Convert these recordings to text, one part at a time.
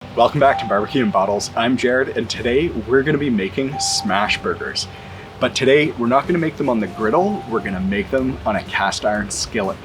Welcome back to Barbecue and Bottles. I'm Jared, and today we're going to be making Smashburgers. But today we're not going to make them on the griddle, we're going to make them on a cast iron skillet.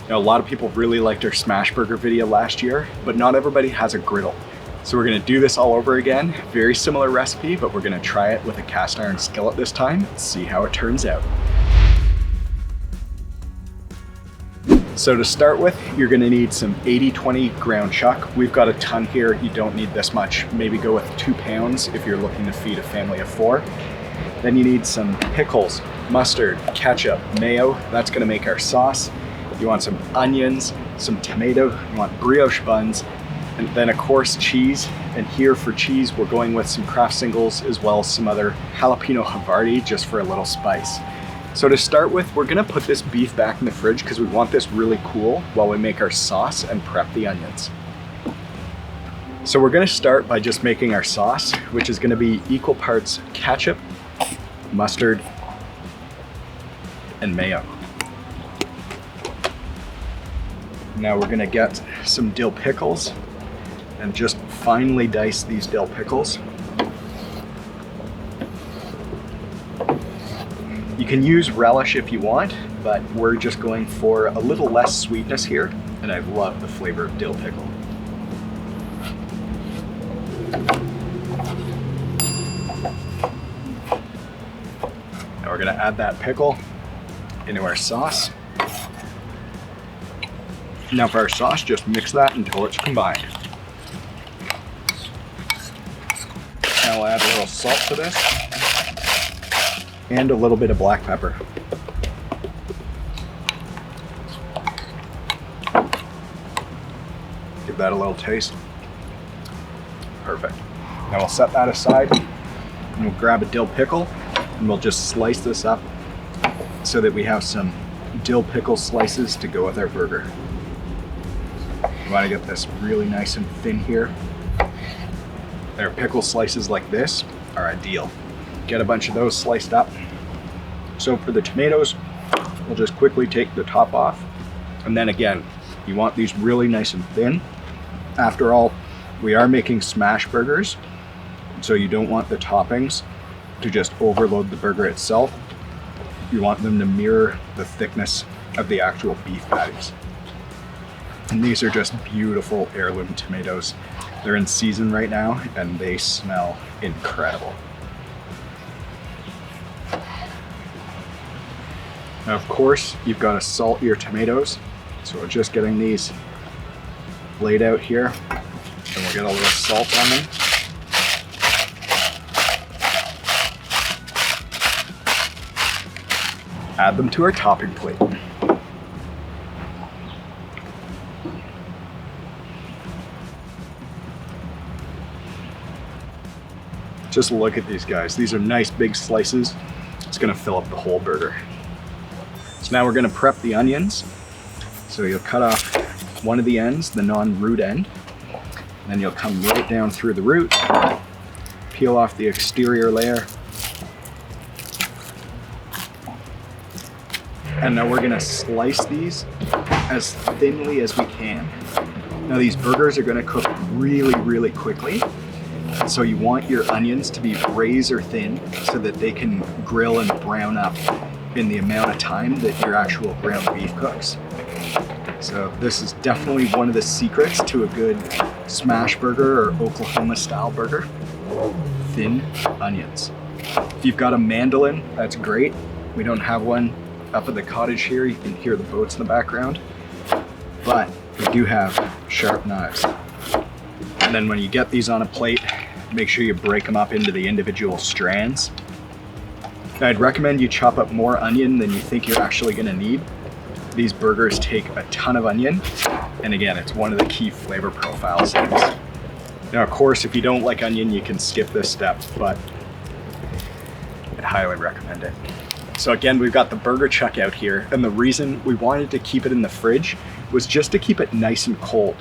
Now, a lot of people really liked our Smashburger video last year, but not everybody has a griddle. So we're going to do this all over again. Very similar recipe, but we're going to try it with a cast iron skillet this time and see how it turns out. So to start with, you're going to need some 80-20 ground chuck. We've got a ton here. You don't need this much. Maybe go with 2 pounds if you're looking to feed a family of 4. Then you need some pickles, mustard, ketchup, mayo. That's going to make our sauce. You want some onions, some tomato, you want brioche buns, and then of course cheese. And here for cheese, we're going with some Kraft Singles as well as some other jalapeno Havarti just for a little spice. So to start with, we're gonna put this beef back in the fridge because we want this really cool while we make our sauce and prep the onions. So we're gonna start by just making our sauce, which is gonna be equal parts ketchup, mustard, and mayo. Now we're gonna get some dill pickles and just finely dice these dill pickles. You can use relish if you want, but we're just going for a little less sweetness here, and I love the flavor of dill pickle. Now we're gonna add that pickle into our sauce. Now for our sauce, just mix that until it's combined. Now we'll add a little salt to this. And a little bit of black pepper. Give that a little taste. Perfect. Now we'll set that aside and we'll grab a dill pickle and we'll just slice this up so that we have some dill pickle slices to go with our burger. We want to get this really nice and thin here. Our pickle slices like this are ideal. Get a bunch of those sliced up. So for the tomatoes, we'll just quickly take the top off. And then again, you want these really nice and thin. After all, we are making smash burgers, so you don't want the toppings to just overload the burger itself. You want them to mirror the thickness of the actual beef patties. And these are just beautiful heirloom tomatoes. They're in season right now and they smell incredible. Now, of course, you've got to salt your tomatoes. So we're just getting these laid out here. And we'll get a little salt on them. Add them to our topping plate. Just look at these guys. These are nice big slices. It's gonna fill up the whole burger. So now we're gonna prep the onions. So you'll cut off one of the ends, the non-root end, and then you'll come right down through the root, peel off the exterior layer, and now we're gonna slice these as thinly as we can. Now these burgers are gonna cook really, really quickly. So you want your onions to be razor thin so that they can grill and brown up in the amount of time that your actual ground beef cooks. So this is definitely one of the secrets to a good smash burger or Oklahoma style burger. Thin onions. If you've got a mandolin, that's great. We don't have one up at the cottage here. You can hear the boats in the background. But we do have sharp knives. And then when you get these on a plate, make sure you break them up into the individual strands. Now, I'd recommend you chop up more onion than you think you're actually gonna need. These burgers take a ton of onion, and again, it's one of the key flavor profile things. Now, of course, if you don't like onion, you can skip this step, but I'd highly recommend it. So again, we've got the burger chuck out here, and the reason we wanted to keep it in the fridge was just to keep it nice and cold.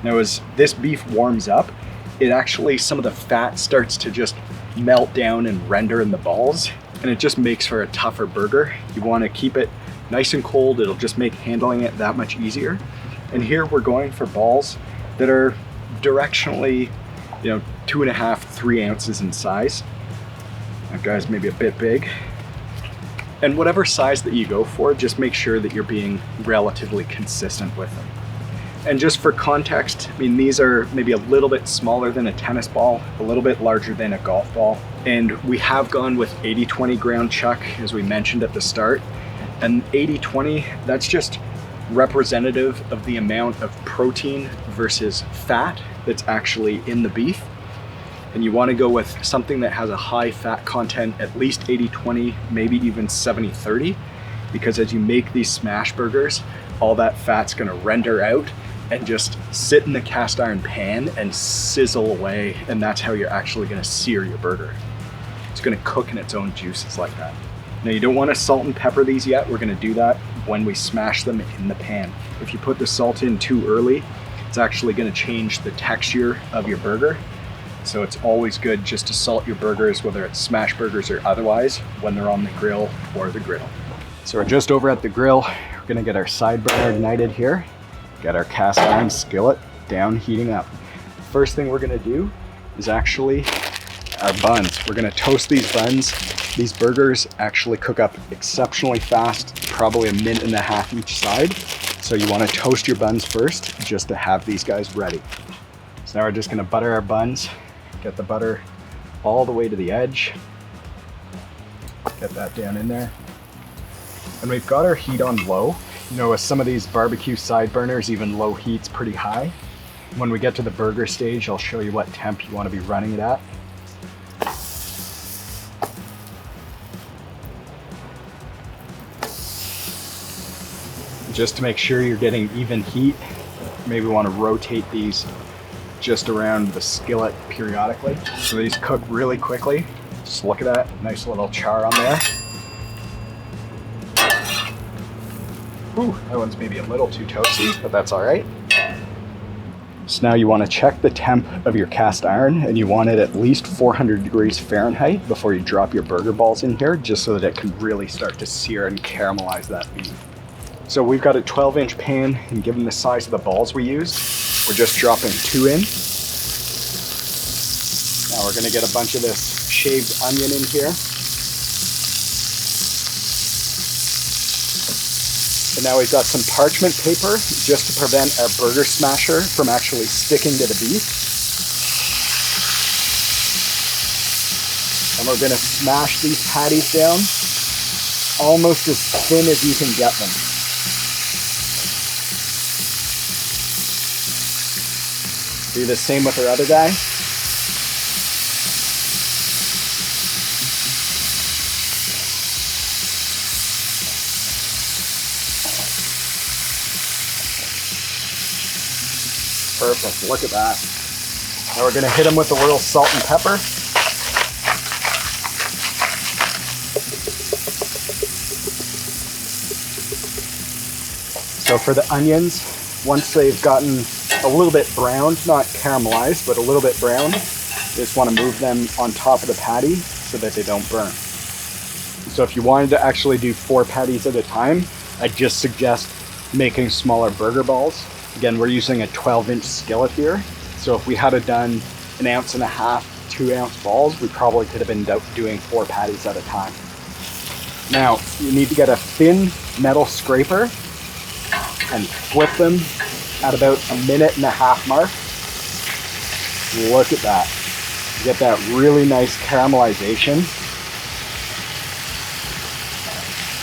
Now, as this beef warms up, it actually, some of the fat starts to just melt down and render in the balls, and it just makes for a tougher burger. You want to keep it nice and cold. It'll just make handling it that much easier. And here we're going for balls that are directionally 2.5, 3 ounces in size. That guy's maybe a bit big. And whatever size that you go for, just make sure that you're being relatively consistent with them. And just for context, I mean, these are maybe a little bit smaller than a tennis ball, a little bit larger than a golf ball. And we have gone with 80-20 ground chuck, as we mentioned at the start. And 80-20, that's just representative of the amount of protein versus fat that's actually in the beef. And you want to go with something that has a high fat content, at least 80-20, maybe even 70-30, because as you make these smash burgers, all that fat's going to render out and just sit in the cast iron pan and sizzle away, and that's how you're actually going to sear your burger. It's going to cook in its own juices like that. Now, you don't want to salt and pepper these yet. We're going to do that when we smash them in the pan. If you put the salt in too early, it's actually going to change the texture of your burger. So it's always good just to salt your burgers, whether it's smash burgers or otherwise, when they're on the grill or the griddle. So we're just over at the grill. We're gonna get our side burner ignited here. Get our cast iron skillet down, heating up. First thing we're gonna do is actually our buns. We're gonna toast these buns. These burgers actually cook up exceptionally fast, probably 1.5 minutes each side. So you wanna toast your buns first, just to have these guys ready. So now we're just gonna butter our buns. Get the butter all the way to the edge. Get that down in there. And we've got our heat on low. With some of these barbecue side burners, even low heat's pretty high. When we get to the burger stage, I'll show you what temp you want to be running it at. Just to make sure you're getting even heat, maybe want to rotate these just around the skillet periodically. So these cook really quickly. Just look at that, nice little char on there. Ooh, that one's maybe a little too toasty, but that's all right. So now you want to check the temp of your cast iron, and you want it at least 400 degrees Fahrenheit before you drop your burger balls in here, just so that it can really start to sear and caramelize that beef. So we've got a 12-inch pan, and given the size of the balls we used, we're just dropping 2 in. Now we're gonna get a bunch of this shaved onion in here. And now we've got some parchment paper just to prevent our burger smasher from actually sticking to the beef. And we're gonna smash these patties down almost as thin as you can get them. Do the same with our other guy. Perfect, look at that. Now we're gonna hit them with a little salt and pepper. So for the onions, once they've gotten a little bit browned, not caramelized, but a little bit browned, you just want to move them on top of the patty so that they don't burn. So if you wanted to actually do 4 patties at a time, I'd just suggest making smaller burger balls. Again, we're using a 12-inch skillet here. So if we had done 1.5 ounce, 2-ounce balls, we probably could have been doing 4 patties at a time. Now, you need to get a thin metal scraper and flip them at about 1.5 minute mark. Look at that. You get that really nice caramelization.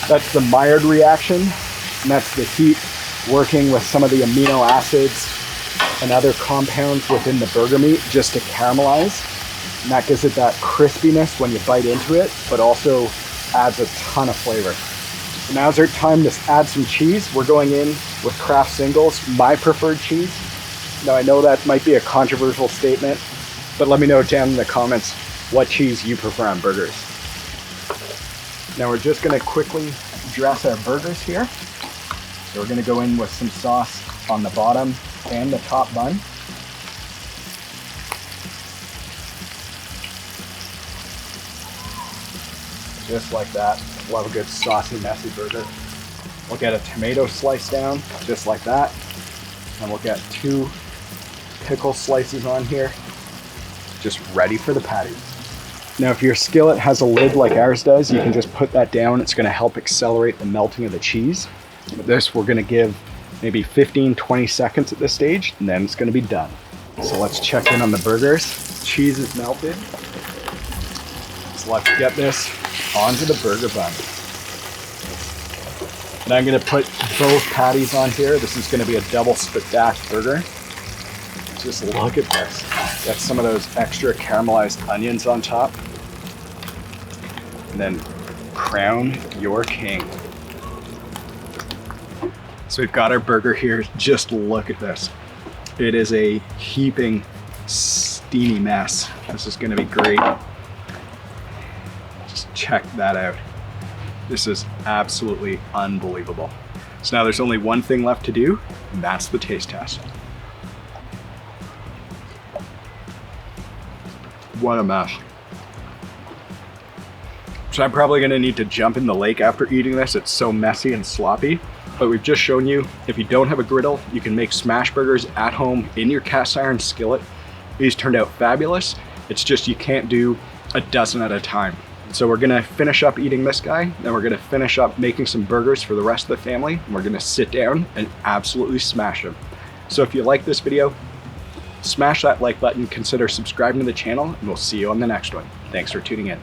That's the Maillard reaction, and that's the heat working with some of the amino acids and other compounds within the burger meat just to caramelize. And that gives it that crispiness when you bite into it, but also adds a ton of flavor. So now's our time to add some cheese. We're going in with Kraft Singles, my preferred cheese. Now I know that might be a controversial statement, but let me know down in the comments what cheese you prefer on burgers. Now we're just gonna quickly dress our burgers here. So we're gonna go in with some sauce on the bottom and the top bun. Just like that. Love a good saucy, messy burger. We'll get a tomato slice down, just like that. And we'll get 2 pickle slices on here. just ready for the patty. Now, if your skillet has a lid like ours does, you can just put that down. It's gonna help accelerate the melting of the cheese. With this, we're gonna give maybe 15, 20 seconds at this stage, and then it's gonna be done. So let's check in on the burgers. Cheese is melted. So let's get this onto the burger bun. And I'm gonna put both patties on here. This is gonna be a double stacked burger. Just look at this. Got some of those extra caramelized onions on top. And then crown your king. So we've got our burger here. Just look at this. It is a heaping, steamy mess. This is gonna be great. Just check that out. This is absolutely unbelievable. So now there's only one thing left to do, and that's the taste test. What a mess. So I'm probably gonna need to jump in the lake after eating this. It's so messy and sloppy. But we've just shown you, if you don't have a griddle, you can make smash burgers at home in your cast iron skillet. These turned out fabulous. It's just you can't do a dozen at a time. So we're gonna finish up eating this guy, then we're gonna finish up making some burgers for the rest of the family, and we're gonna sit down and absolutely smash them. So if you like this video, smash that like button, consider subscribing to the channel, and we'll see you on the next one. Thanks for tuning in.